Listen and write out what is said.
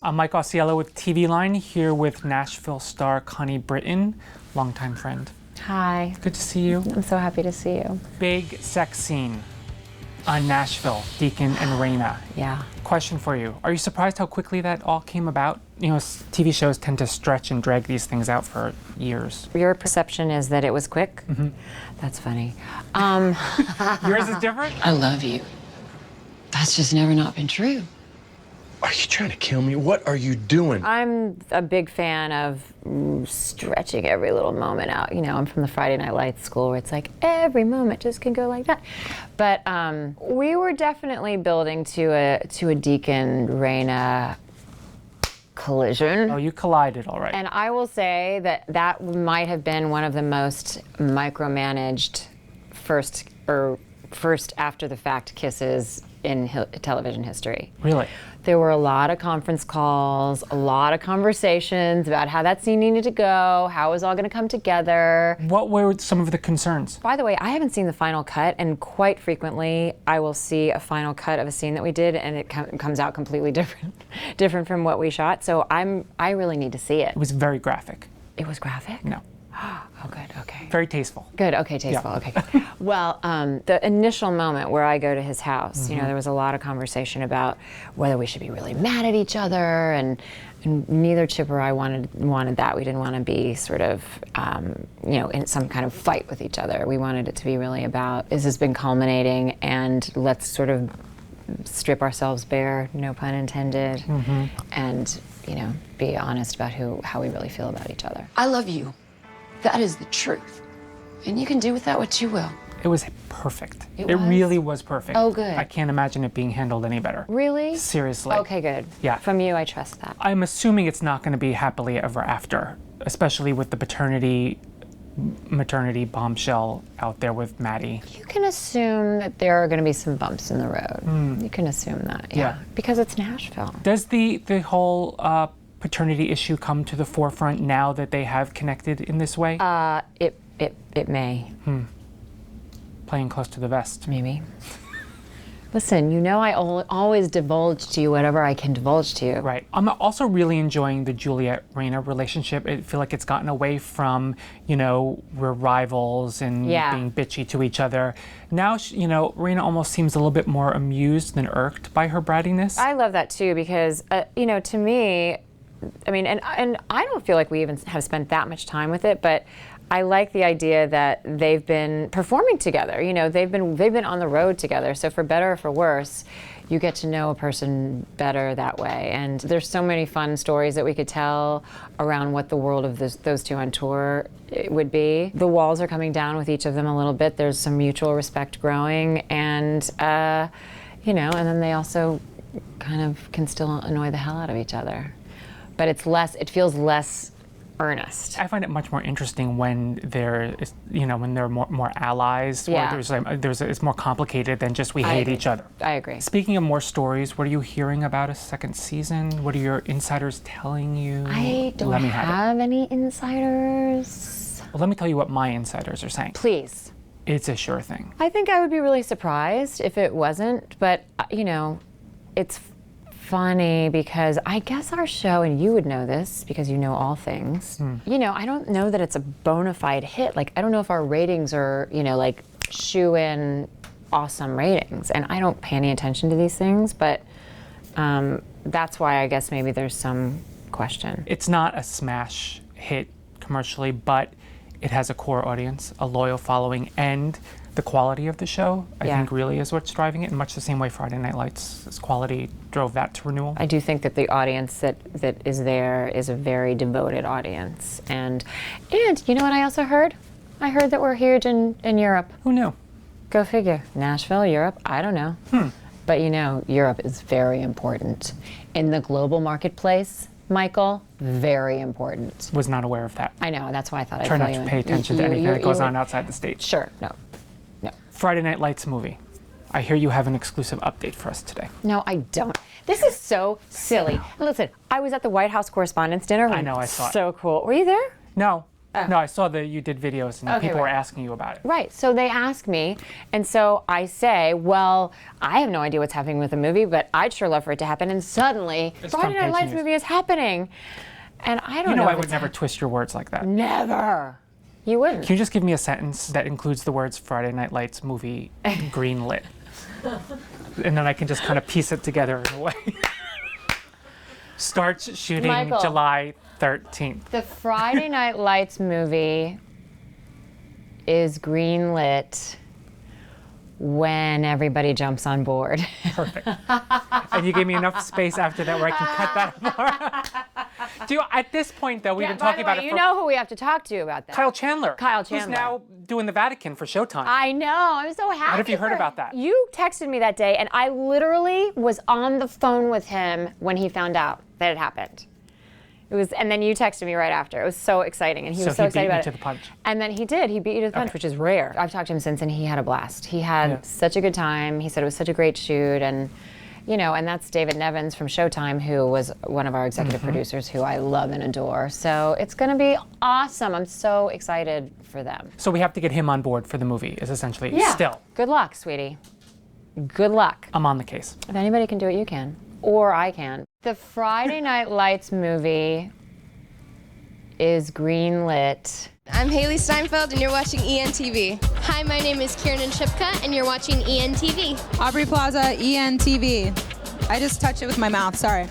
I'm Mike Ausiello with TV Line, here with Nashville star Connie Britton, longtime friend. Hi. Good to see you. I'm so happy to see you. Big sex scene on Nashville, Deacon and Raina. Yeah. Question for you. Are you surprised how quickly that all came about? You know, TV shows tend to stretch and drag these things out for years. Your perception is that it was quick? Mm-hmm. That's funny. Yours is different? I love you. That's just never not been true. Are you trying to kill me? What are you doing? I'm a big fan of stretching every little moment out. You know, I'm from the Friday Night Lights school where it's like every moment just can go like that. But we were definitely building to a Deacon Raina collision. Oh, you collided, all right. And I will say that might have been one of the most micromanaged first after the fact kisses in television history. Really? There were a lot of conference calls, a lot of conversations about how that scene needed to go, how it was all going to come together. What were some of the concerns? By the way, I haven't seen the final cut, and quite frequently I will see a final cut of a scene that we did, and it comes out completely different from what we shot. So I really need to see it. It was very graphic. It was graphic? No. Oh, good. Okay. Very tasteful. Good. Okay, tasteful. Yeah. Okay. Good. Well, the initial moment where I go to his house, you know, there was a lot of conversation about whether we should be really mad at each other, and neither Chip or I wanted that. We didn't want to be sort of, you know, in some kind of fight with each other. We wanted it to be really about, this has been culminating, and let's sort of strip ourselves bare, no pun intended, and, you know, be honest about how we really feel about each other. I love you. That is the truth. And you can do with that what you will. It was perfect. It It was? really was perfect. Oh, good. I can't imagine it being handled any better. Really? Seriously. Okay, good. Yeah. From you, I trust that. I'm assuming it's not going to be happily ever after, especially with the maternity bombshell out there with Maddie. You can assume that there are going to be some bumps in the road. You can assume that, Yeah. because it's Nashville. Does the whole paternity issue come to the forefront now that they have connected in this way? It may, Playing close to the vest. maybe. Listen, you know I always divulge to you whatever I can divulge to you. Right. I'm also really enjoying the Juliet-Raina relationship. I feel like it's gotten away from, you know, we're rivals and Yeah. being bitchy to each other. Now, you know, Raina almost seems a little bit more amused than irked by her brattiness. I love that too because, you know, to me, I mean, and I don't feel like we even have spent that much time with it, but I like the idea that they've been performing together. You know, they've been on the road together. So for better or for worse, you get to know a person better that way. And there's so many fun stories that we could tell around what the world of those two on tour would be. The walls are coming down with each of them a little bit. There's some mutual respect growing, and you know, and then they also kind of can still annoy the hell out of each other. But it feels less earnest. I find it much more interesting when there is, you know, when they're more allies. Yeah. Or it's more complicated than just we I hate agree. each other. I agree. Speaking of more stories, what are you hearing about a second season? What are your insiders telling you? I don't Let me have it. have any insiders. Well, let me tell you what my insiders are saying. Please. It's a sure thing. I think I would be really surprised if it wasn't, but you know, it's funny because I guess our show, and you would know this because you know all things, you know, I don't know that it's a bona fide hit. Like, I don't know if our ratings are, you know, like shoe-in awesome ratings, and I don't pay any attention to these things, but that's why I guess maybe there's some question. It's not a smash hit commercially, but it has a core audience, a loyal following, and the quality of the show, I think, really is what's driving it, in much the same way Friday Night Lights' quality drove that to renewal. I do think that the audience that is there is a very devoted audience. And you know what I also heard? I heard that we're huge in Europe. Who knew? Go figure. Nashville, Europe, I don't know. But you know, Europe is very important. In the global marketplace, Michael, very important. Was not aware of that. I know, that's why I thought I'd Try fill not you to in. pay attention to anything that goes on outside the States. Sure, no. Friday Night Lights movie. I hear you have an exclusive update for us today. No, I don't. This is so silly. Listen, I was at the White House Correspondents' Dinner. I know, I saw it. So cool. Were you there? No, No, I saw that you did videos and Okay, people were right. asking you about it. Right. So they ask me, and so I say, well, I have no idea what's happening with the movie, but I'd sure love for it to happen. And suddenly, It's Friday Night front page Lights news. movie is happening. And I don't You know know I if would it's never twist your words like that. Never. You wouldn't. Can you just give me a sentence that includes the words Friday Night Lights movie greenlit? And then I can just kind of piece it together in a way. Starts shooting Michael. July 13th. The Friday Night Lights movie is greenlit when everybody jumps on board. Perfect. And you gave me enough space after that where I can cut that apart. Do you, at this point, though, we've been talking about it you for know who we have to talk to about that. Kyle Chandler. Kyle Who's Chandler. now doing the Vatican for Showtime. I know. I'm so happy. have you heard for- about that? You texted me that day, and I literally was on the phone with him when he found out that it happened. It was, and then you texted me right after. It was so exciting, and he was so he excited beat about you it. to the punch. And then he did. He beat you to the punch, which is rare. I've talked to him since, and he had a blast. He had such a good time. He said it was such a great shoot, and and that's David Nevins from Showtime, who was one of our executive producers, who I love and adore. So it's going to be awesome. I'm so excited for them. So we have to get him on board for the movie, is essentially still. Good luck, sweetie. Good luck. I'm on the case. If anybody can do it, you can. Or I can. The Friday Night Lights movie is greenlit. I'm Haley Steinfeld, and you're watching ENTV. Hi, my name is Kiernan Shipka, and you're watching ENTV. Aubrey Plaza, ENTV. I just touched it with my mouth, sorry.